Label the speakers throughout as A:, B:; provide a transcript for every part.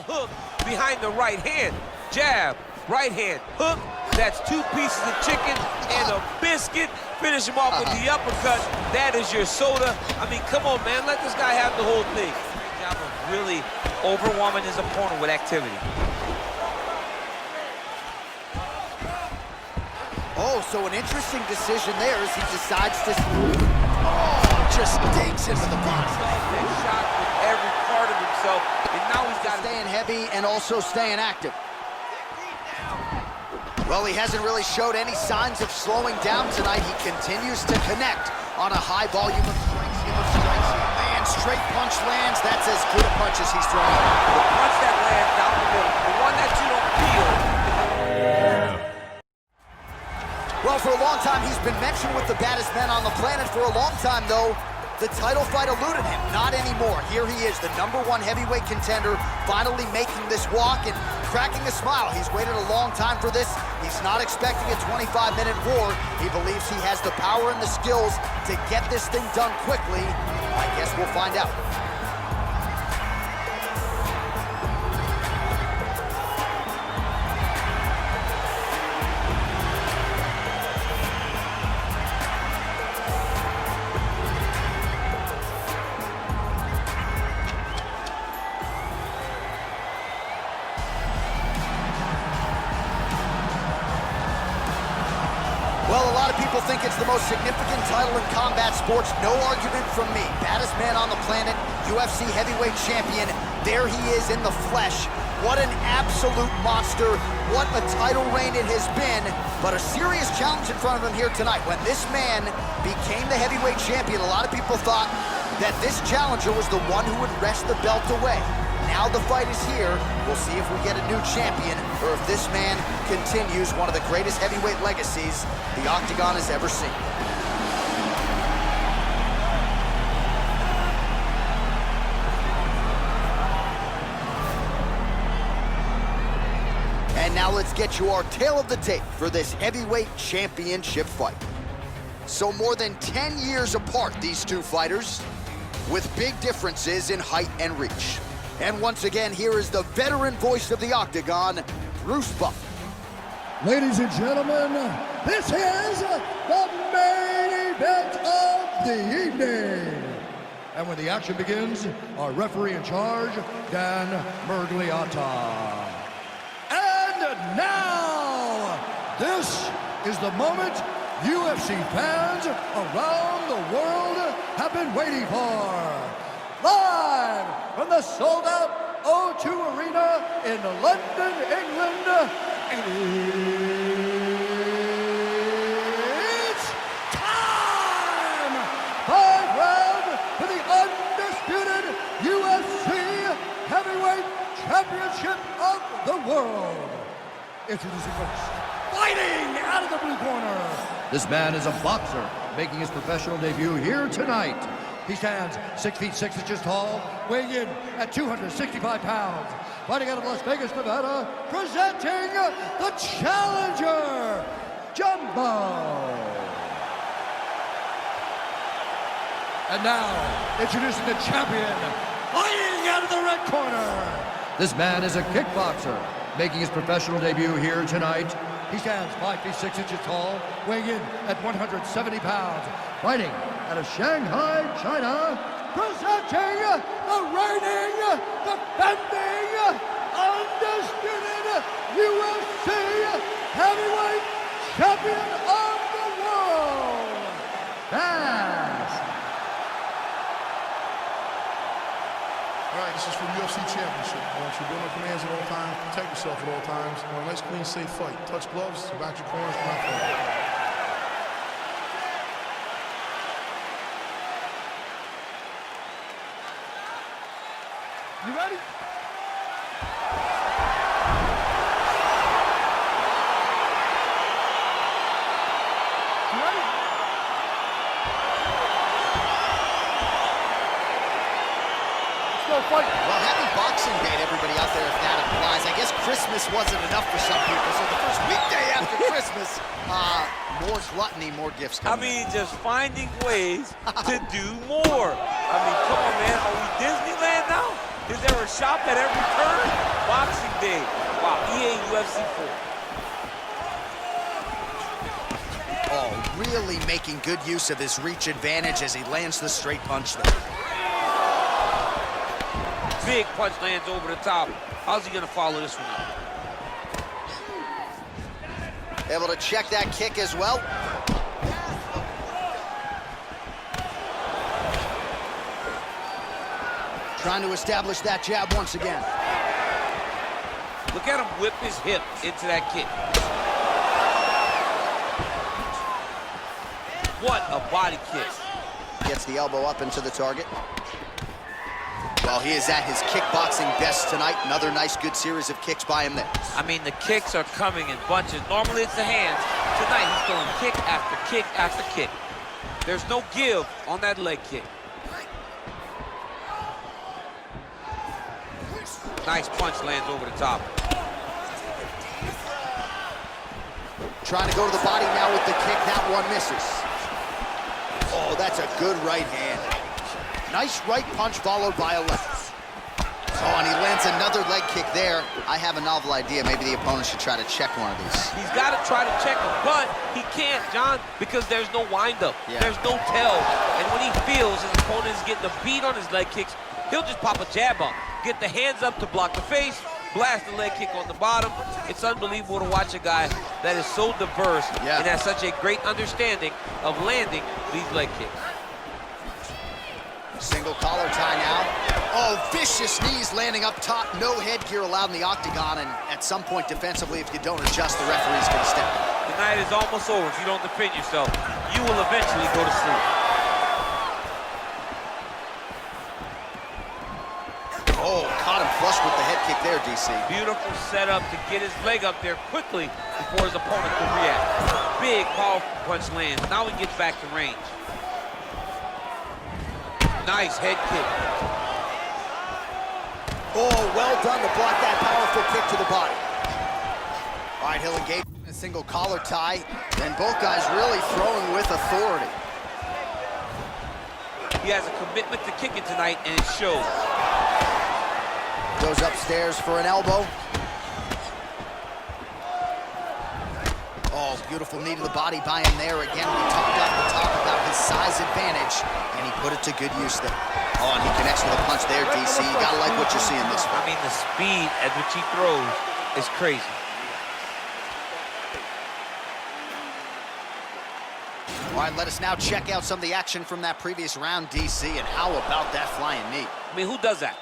A: hook behind the right hand. Jab, right hand, hook. That's 2 pieces of chicken and a biscuit. Finish him off with the uppercut. That is your soda. I mean, come on, man. Let this guy have the whole thing. Great job of really overwhelming his opponent with activity.
B: Oh, so an interesting decision there as he decides to... just digs into the box.
A: That shot with every part of himself, and now he's got
B: staying heavy and also staying active. Well, he hasn't really showed any signs of slowing down tonight. He continues to connect on a high volume of strikes. Man, straight punch lands. That's as good a punch as he's thrown.
A: The punch that lands down the middle, the one that you don't feel.
B: Well, for a long time, he's been mentioned with the baddest men on the planet. For a long time, though, the title fight eluded him. Not anymore. Here he is, the #1 heavyweight contender, finally making this walk and cracking a smile. He's waited a long time for this. He's not expecting a 25-minute war. He believes he has the power and the skills to get this thing done quickly. I guess we'll find out. Well, a lot of people think it's the most significant title in combat sports. No argument from me. Baddest man on the planet, UFC heavyweight champion. There he is in the flesh. What an absolute monster. What a title reign it has been. But a serious challenge in front of him here tonight. When this man became the heavyweight champion, a lot of people thought that this challenger was the one who would wrest the belt away. Now the fight is here. We'll see if we get a new champion or if this man continues one of the greatest heavyweight legacies the Octagon has ever seen. And now let's get you our tale of the tape for this heavyweight championship fight. So more than 10 years apart, these two fighters, with big differences in height and reach. And once again, here is the veteran voice of the Octagon, Bruce Buck.
C: Ladies and gentlemen, this is the main event of the evening. And when the action begins, our referee in charge, Dan Mergliata. And now, this is the moment UFC fans around the world have been waiting for. Live from the sold-out O2 Arena in London, England, it's time! 5 rounds for the undisputed UFC Heavyweight Championship of the world. Introducing first, fighting out of the blue corner. This man is a boxer, making his professional debut here tonight. He stands 6 feet 6 inches tall, weighing in at 265 pounds. Fighting out of Las Vegas, Nevada, presenting the challenger, Jumbo. And now, introducing the champion, fighting out of the red corner. This man is a kickboxer, making his professional debut here tonight. He stands 5 feet 6 inches tall, weighing in at 170 pounds. Fighting out of Shanghai, China, presenting the reigning, defending, undisputed UFC heavyweight champion of the world, Bass.
D: All right, this is for UFC Championship. I want you to build up commands at all times, protect yourself at all times. I want a nice, clean, safe fight. Touch gloves, back your corners, come out front.
C: You ready? You ready? Let's go fight.
B: Well, happy Boxing Day to everybody out there, if that applies. I guess Christmas wasn't enough for some people, so the first weekday after Christmas, more gluttony, more gifts coming.
A: I mean, just finding ways to do more. I mean, come on, man. Are we Disneyland now? Is there a shop at every turn? Boxing Day. Wow, EA UFC4.
B: Oh, really making good use of his reach advantage as he lands the straight punch there.
A: Big punch lands over the top. How's he gonna follow this one up?
B: Able to check that kick as well. Trying to establish that jab once again.
A: Look at him whip his hip into that kick. What a body kick.
B: Gets the elbow up into the target. Well, he is at his kickboxing best tonight. Another nice, good series of kicks by him there.
A: I mean, the kicks are coming in bunches. Normally it's the hands. Tonight he's throwing kick after kick after kick. There's no give on that leg kick. Nice punch lands over the top.
B: Trying to go to the body now with the kick. That one misses. Oh, that's a good right hand. Nice right punch followed by a left. Oh, and he lands another leg kick there. I have a novel idea. Maybe the opponent should try to check one of these.
A: He's got to try to check him, but he can't, John, because there's no windup.
B: Yeah.
A: There's no tell. And when he feels his opponent is getting a beat on his leg kicks, he'll just pop a jab up, get the hands up to block the face, blast the leg kick on the bottom. It's unbelievable to watch a guy that is so diverse and has such a great understanding of landing these leg kicks.
B: Single collar tie now. Oh, vicious knees landing up top. No headgear allowed in the octagon, and at some point defensively, if you don't adjust, the referee's going to step in.
A: The night is almost over. If you don't defend yourself, you will eventually go to sleep.
B: Oh, caught him flush with the head kick there, DC.
A: Beautiful setup to get his leg up there quickly before his opponent can react. Big, powerful punch lands. Now he gets back to range. Nice head kick.
B: Oh, well done to block that powerful kick to the body. All right, he'll engage in a single collar tie. And both guys really throwing with authority.
A: He has a commitment to kicking tonight, and it shows.
B: Goes upstairs for an elbow. Oh, beautiful knee to the body by him there. Again, we talked off the top about his size advantage, and he put it to good use there. Oh, and he connects with a punch there, DC. You gotta like what you're seeing this one.
A: I mean, the speed at which he throws is crazy.
B: All right, let us now check out some of the action from that previous round, DC, and how about that flying knee?
A: I mean, who does that?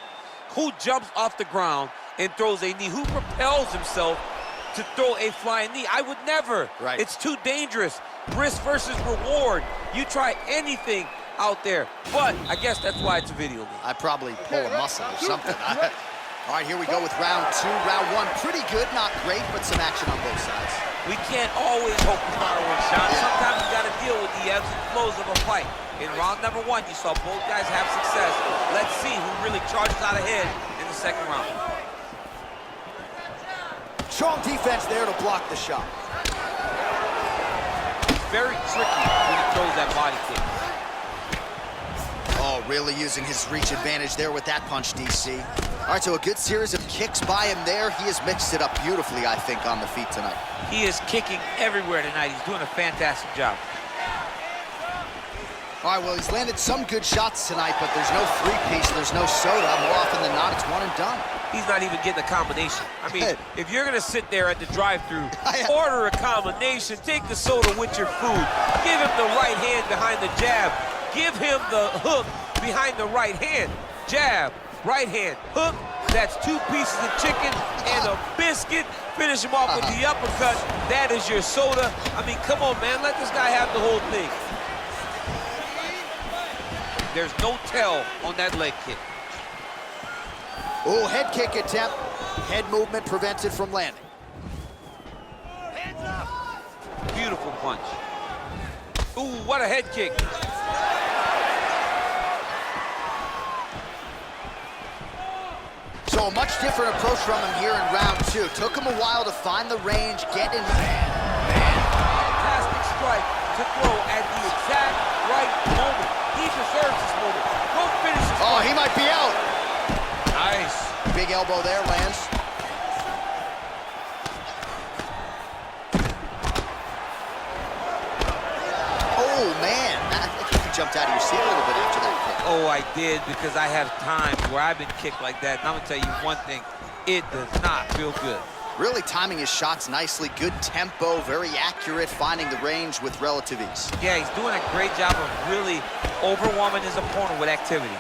A: Who jumps off the ground and throws a knee? Who propels himself to throw a flying knee? I would never.
B: Right.
A: It's too dangerous. Risk versus reward. You try anything out there, but I guess that's why it's a video game.
B: I'd probably pull a muscle or something. All right, here we go with round two. Round one, pretty good, not great, but some action on both sides.
A: We can't always hope for fireworks shots. Sometimes you got to deal with the ebbs and flows of a fight. In round number one, you saw both guys have success. Let's see who really charges out ahead in the second round.
B: Strong defense there to block the shot.
A: Very tricky when he throws that body kick.
B: Oh, really using his reach advantage there with that punch, DC. All right, so a good series of kicks by him there. He has mixed it up beautifully, I think, on the feet tonight.
A: He is kicking everywhere tonight. He's doing a fantastic job.
B: All right, well, he's landed some good shots tonight, but there's no three-piece, there's no soda. More often than not, it's one and done.
A: He's not even getting a combination. I mean, if you're gonna sit there at the drive-thru, order a combination, take the soda with your food, give him the right hand behind the jab, give him the hook behind the right hand, jab, right hand, hook. That's two pieces of chicken and a biscuit. Finish him off with the uppercut. That is your soda. I mean, come on, man, let this guy have the whole thing. There's no tell on that leg kick.
B: Oh, head kick attempt. Head movement prevented from landing.
A: Hands up. Beautiful punch. Ooh, what a head kick.
B: So a much different approach from him here in round two. Took him a while to find the range, get in.
A: Fantastic strike to throw at the exact right moment. He deserves this moment. Go finish this.
B: Oh, he might be out.
A: Nice.
B: Big elbow there, lands. jumped out of your seat a little bit after that kick.
A: Oh, I did, because I have times where I've been kicked like that. And I'm going to tell you one thing, it does not feel good.
B: Really timing his shots nicely, good tempo, very accurate, finding the range with relative ease.
A: Yeah, he's doing a great job of really overwhelming his opponent with activity.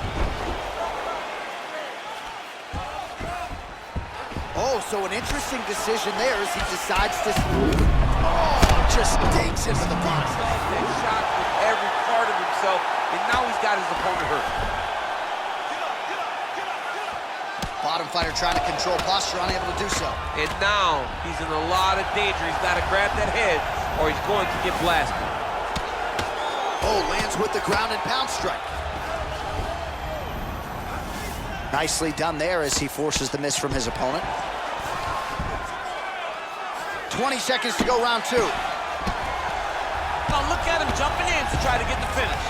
B: Oh, so an interesting decision there as he decides to... just digs into the box.
A: That shot with every part of himself, and now he's got his opponent hurt.
B: Bottom fighter trying to control posture, unable to do so.
A: And now he's in a lot of danger. He's got to grab that head, or he's going to get blasted.
B: Oh, lands with the ground and pound strike. Nicely done there as he forces the miss from his opponent. 20 seconds to go, round 2.
A: Now look at him jumping in to try to get the finish.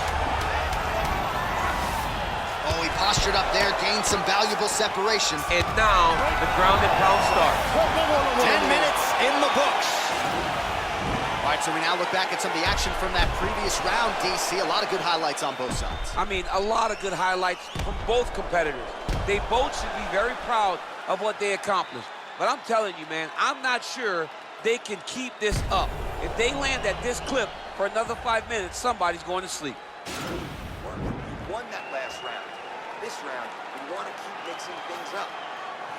B: Oh, he postured up there, gained some valuable separation.
A: And now the ground and pound starts.
B: 10 minutes in the books. All right, so we now look back at some of the action from that previous round, DC. A lot of good highlights on both sides.
A: I mean, a lot of good highlights from both competitors. They both should be very proud of what they accomplished. But I'm telling you, man, I'm not sure they can keep this up. If they land at this clip for another 5 minutes, somebody's going to sleep.
E: You won that last round. This round, you want to keep mixing things up.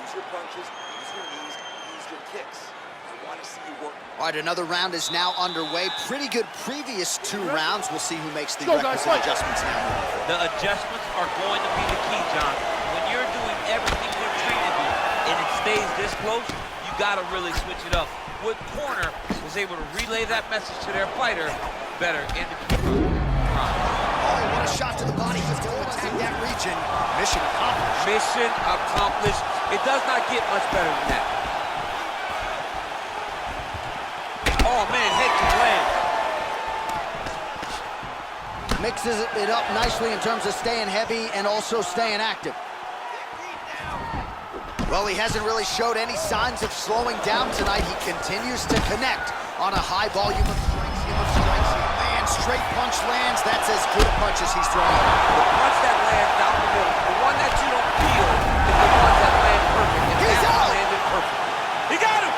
E: Use your punches, use your knees, use your kicks. I want to see you work.
B: All right, another round is now underway. Pretty good previous 2 rounds. We'll see who makes the requisite adjustments now.
A: The adjustments are going to be the key, John. When you're doing everything you're trained to do and it stays this close, you got to really switch it up. Wood corner was able to relay that message to their fighter better in the
B: Oh, what a shot to the body. He's going to attack that region. Mission accomplished.
A: Mission accomplished. It does not get much better than that. Oh, man, head to land.
B: Mixes it up nicely in terms of staying heavy and also staying active. Well, he hasn't really showed any signs of slowing down tonight. He continues to connect on a high volume of strikes. Man, straight punch lands. That's as good a punch as he's thrown.
A: The punch that lands down the middle, the one that you don't feel, is the one that lands perfect. And
B: He's
A: that
B: out.
A: landed perfect. He got him!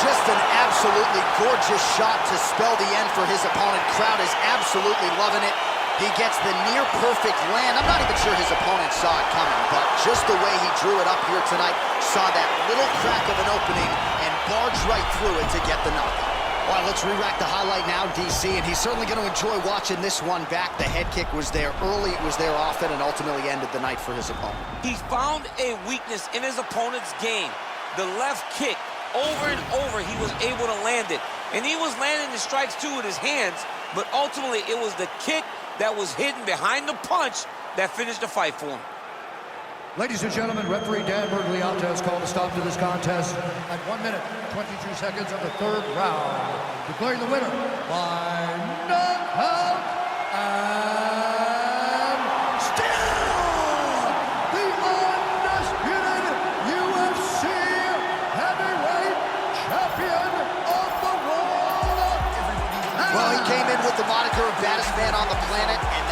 B: Just an absolutely gorgeous shot to spell the end for his opponent. Crowd is absolutely loving it. He gets the near-perfect land. I'm not even sure his opponent saw it coming, but just the way he drew it up here tonight, saw that little crack of an opening and barged right through it to get the knockout. All right, let's re-rack the highlight now, DC, and he's certainly going to enjoy watching this one back. The head kick was there early, it was there often, and ultimately ended the night for his opponent.
A: He's found a weakness in his opponent's game. The left kick, over and over, he was able to land it. And he was landing the strikes, too, with his hands, but ultimately it was the kick that was hidden behind the punch that finished the fight for him.
C: Ladies and gentlemen, referee Dan Bergliata has called a stop to this contest at 1 minute, 22 seconds of the 3rd round, declaring the winner by knockout and still the undisputed UFC heavyweight champion of the world.
B: Well, he came in with the moniker of baddest man on the planet, and